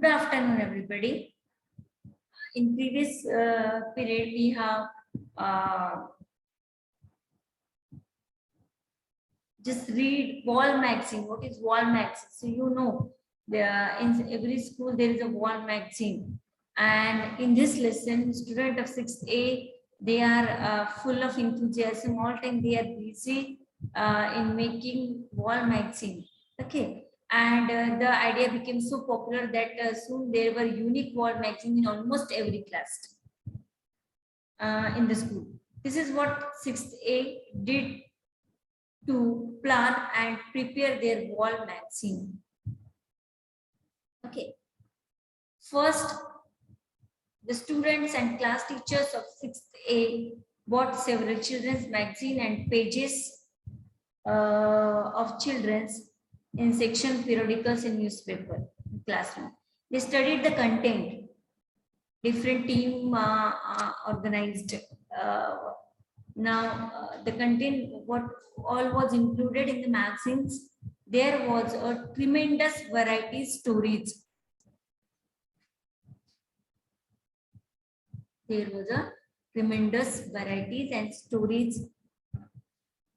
Good afternoon, everybody. In previous period, we have just read wall magazine. What is wall magazine? So you know, in every school there is a wall magazine, and in this lesson, student of 6A, they are full of enthusiasm. All time they are busy in making wall magazine. Okay. And the idea became so popular that soon there were unique wall magazine in almost every class in the school. This is what 6A did to plan and prepare their wall magazine. Okay. First, the students and class teachers of 6A bought several children's magazine and pages of children's in section periodicals in newspaper classroom. They studied the content. Different team organized. Now the content, what all was included in the magazines, there was a tremendous variety stories. There was a tremendous varieties and stories.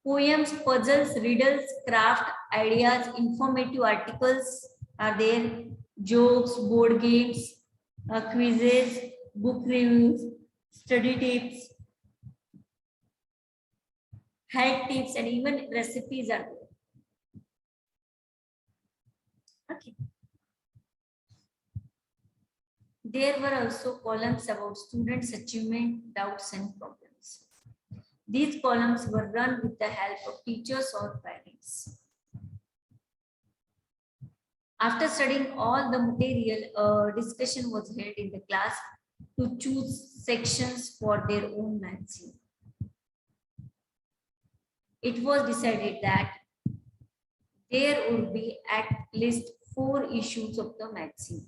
Poems, puzzles, riddles, craft ideas, informative articles are there. Jokes, board games, quizzes, book reviews, study tips, health tips, and even recipes are there. Okay. There were also columns about students' achievement, doubts, and problems. These columns were run with the help of teachers or parents. After studying all the material, a discussion was held in the class to choose sections for their own magazine. It was decided that there would be at least 4 issues of the magazine.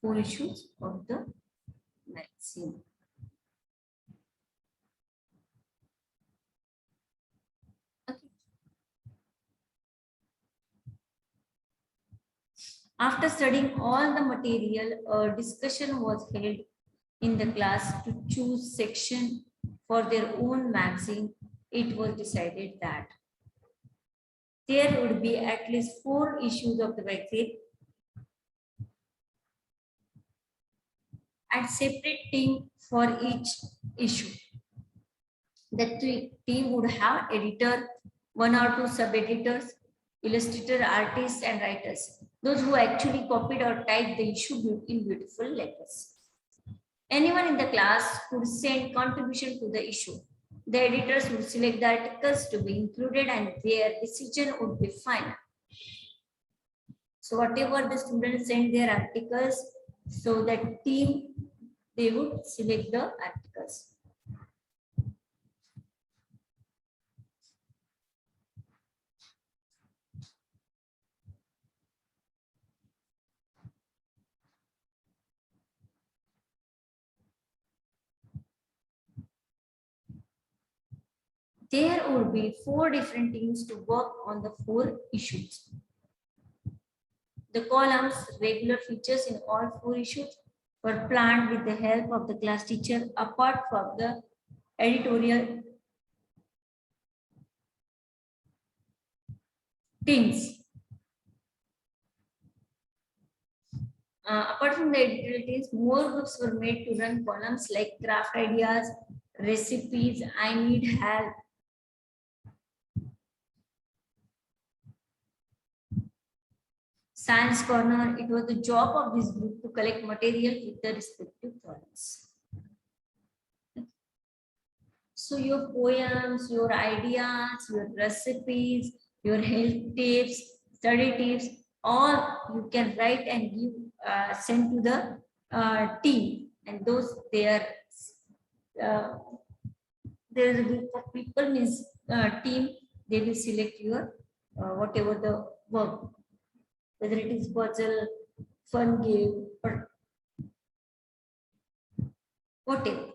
4 issues of the magazine. Okay. After studying all the material, a discussion was held in the class to choose section for their own magazine. It was decided that there would be at least 4 issues of the magazine and separate team for each issue. The team would have editor, 1 or 2 sub-editors, illustrator, artists, and writers. Those who actually copied or typed the issue in beautiful letters. Anyone in the class could send contribution to the issue. The editors would select the articles to be included and their decision would be final. So whatever the students send their articles, so that team, they would select the articles. There would be 4 different teams to work on the 4 issues. The columns, regular features in all 4 issues, were planned with the help of the class teacher apart from the editorial teams. Apart from the editorial teams, more groups were made to run columns like craft ideas, recipes, I need help. Science corner, it was the job of this group to collect material with the respective columns. So your poems, your ideas, your recipes, your health tips, study tips, all you can write and give send to the team, and those there is a group of people means team, they will select your whatever the work, whether it is puzzle, fun game, or whatever.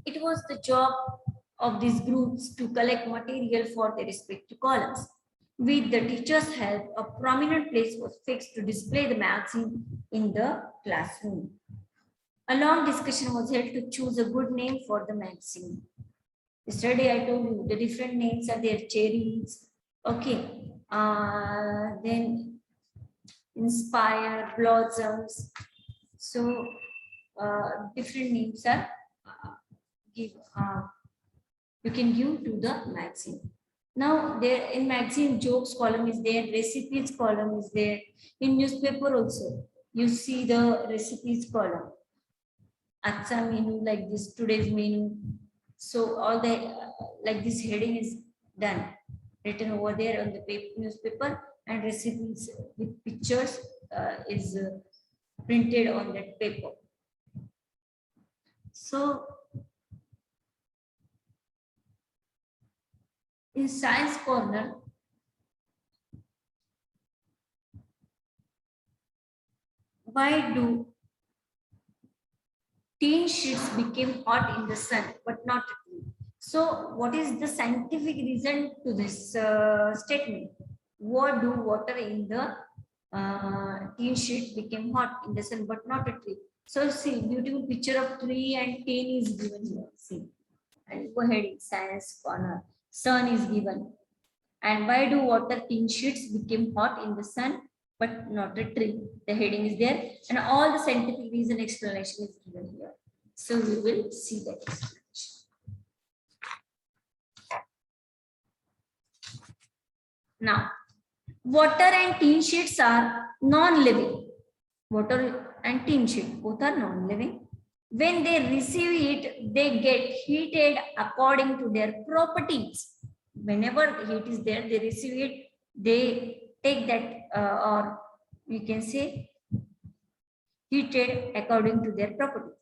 It was the job of these groups to collect material for their respective columns. With the teacher's help, a prominent place was fixed to display the magazine in the classroom. A long discussion was held to choose a good name for the magazine. Yesterday I told you the different names are there, cherries, okay, then inspire, blossoms. So different names are give you can give to the magazine. Now there in magazine jokes column is there, recipes column is there. In newspaper also you see the recipes column. Acha menu like this, today's menu. So all the like this heading is done, written over there on the paper, newspaper, and recipes with pictures is printed on that paper. So in science corner, why do tin sheets became hot in the sun but not a tree? So what is the scientific reason to this statement? What do water in the tin sheet became hot in the sun but not a tree? So see, beautiful picture of tree and tin is given here. See, and go ahead in science corner. Sun is given. And why do water tin sheets became hot in the sun but not a tree? The heading is there, and all the scientific reason explanation is given here. So we will see that explanation. Now, water and tin sheets are non-living. Water and tin sheet both are non-living. When they receive heat, they get heated according to their properties. Whenever the heat is there, they receive it, they take that or we can say heated according to their properties,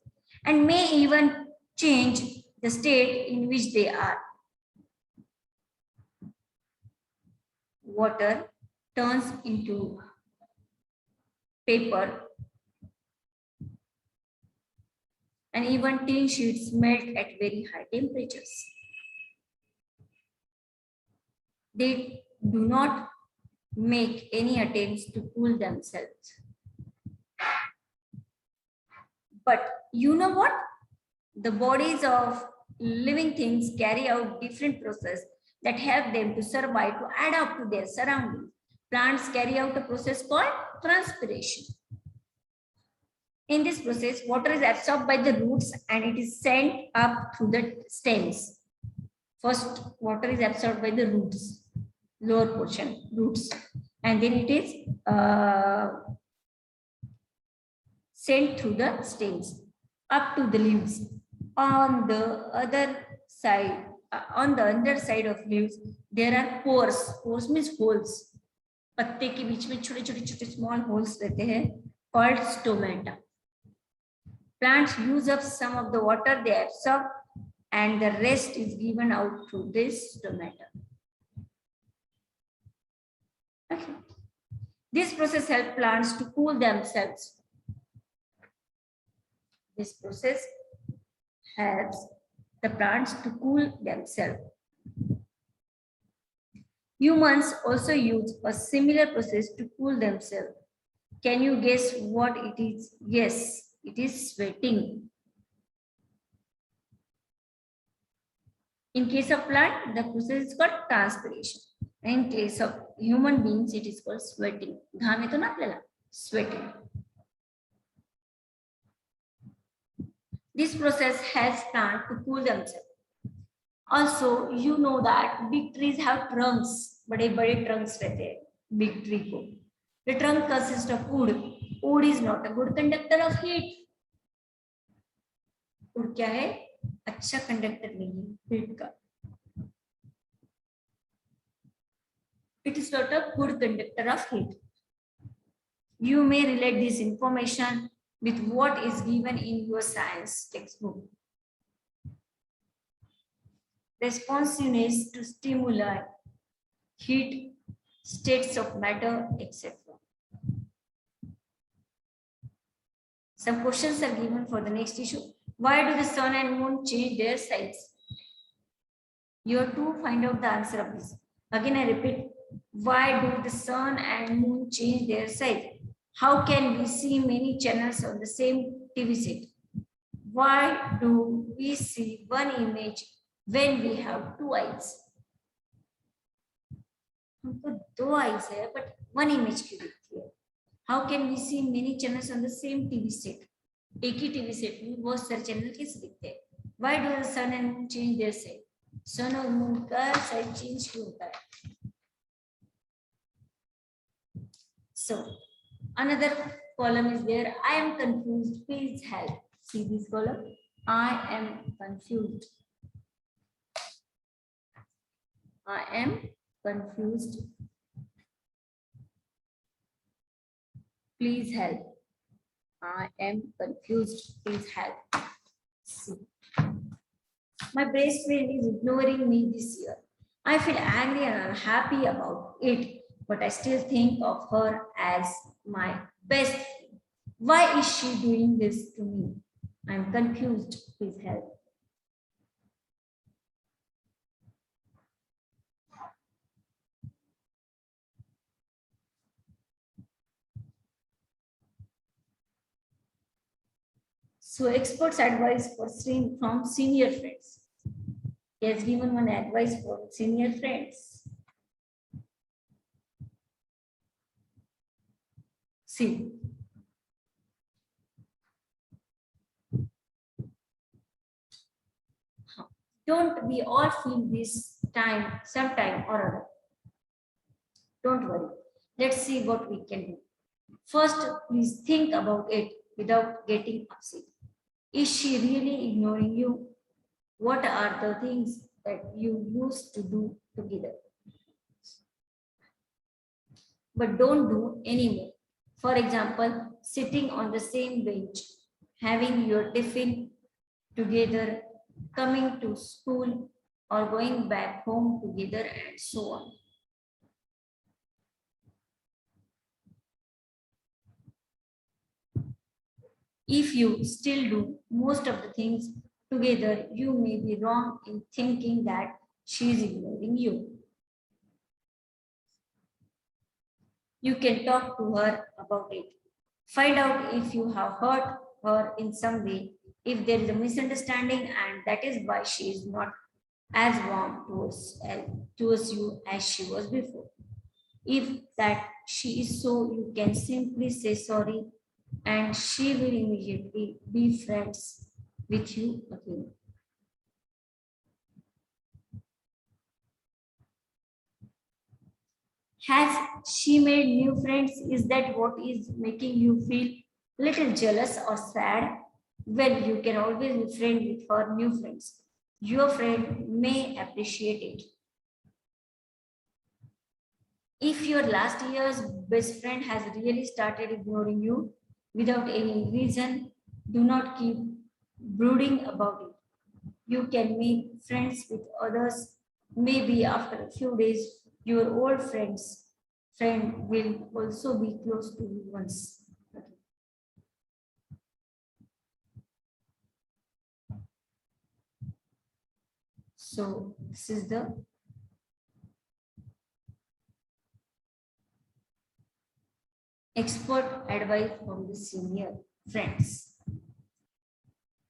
and may even change the state in which they are. Water turns into paper, and even tin sheets melt at very high temperatures. They do not make any attempts to cool themselves. But you know what? The bodies of living things carry out different processes that help them to survive, to adapt to their surroundings. Plants carry out a process called transpiration. In this process, water is absorbed by the roots and it is sent up through the stems. First, water is absorbed by the roots, lower portion, roots, and then it is sent through the stems up to the leaves. On the other side, on the underside of leaves, there are pores. Pores means holes. पत्ते के बीच में छोटे छोटे छोटे small holes रहते हैं, called stomata. Plants use up some of the water they absorb, and the rest is given out through this stomata. Okay. This process helps plants to cool themselves. This process helps the plants to cool themselves. Humans also use a similar process to cool themselves. Can you guess what it is? Yes, it is sweating. In case of plant, the process is called transpiration. In case of human beings, it is called sweating. घाम येतो ना आपल्याला, sweating. This process helps plants to cool themselves. Also, you know that big trees have trunks. बड़े-बड़े trunks रहते हैं big tree को. The trunk consists of wood. Wood is not a good conductor of heat. Wood क्या है? अच्छा conductor नहीं है heat का. It is not a good conductor of heat. You may relate this information with what is given in your science textbook. Responsiveness to stimuli, heat, states of matter, etc. Some questions are given for the next issue. Why do the sun and moon change their size? You have to find out the answer of this. Again, I repeat, why do the sun and moon change their size? How can we see many channels on the same TV set? Why do we see one image when we have two eyes? हमको दो eyes है, but one image क्यों दिखती है? How can we see many channels on the same TV set? एक ही TV set में बहुत सारे चैनल कैसे दिखते हैं? Why do the sun and moon change their size? सन और मून का साइज चेंज क्यों होता है? So another column is there. I am confused. Please help. See this column. I am confused. I am confused. Please help. I am confused. Please help. See. My best friend is ignoring me this year. I feel angry and unhappy about it, but I still think of her as my best friend. Why is she doing this to me? I'm confused. Please help. So experts advise for from senior friends. He has given one advice for senior friends. See. Don't we all feel this time, sometime or other? Don't worry. Let's see what we can do. First, please think about it without getting upset. Is she really ignoring you? What are the things that you used to do together, but don't do anymore? For example, sitting on the same bench, having your tiffin together, coming to school, or going back home together, and so on. If you still do most of the things together, you may be wrong in thinking that she is ignoring you. You can talk to her about it. Find out if you have hurt her in some way, if there is a misunderstanding, and that is why she is not as warm towards you as she was before. If that she is so, you can simply say sorry and she will immediately be friends with you again. Has she made new friends? Is that what is making you feel little jealous or sad? Well, you can always be friends with her new friends. Your friend may appreciate it. If your last year's best friend has really started ignoring you without any reason, do not keep brooding about it. You can make friends with others. Maybe after a few days, your old friend will also be close to you once. So this is the expert advice from the senior friends.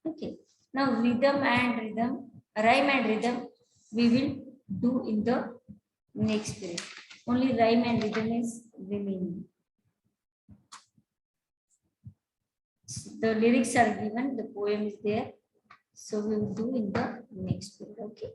Okay. Now rhyme and rhythm, we will do in the next period. Only rhyme and rhythm is remaining. The lyrics are given, the poem is there. So we will do in the next period. Okay.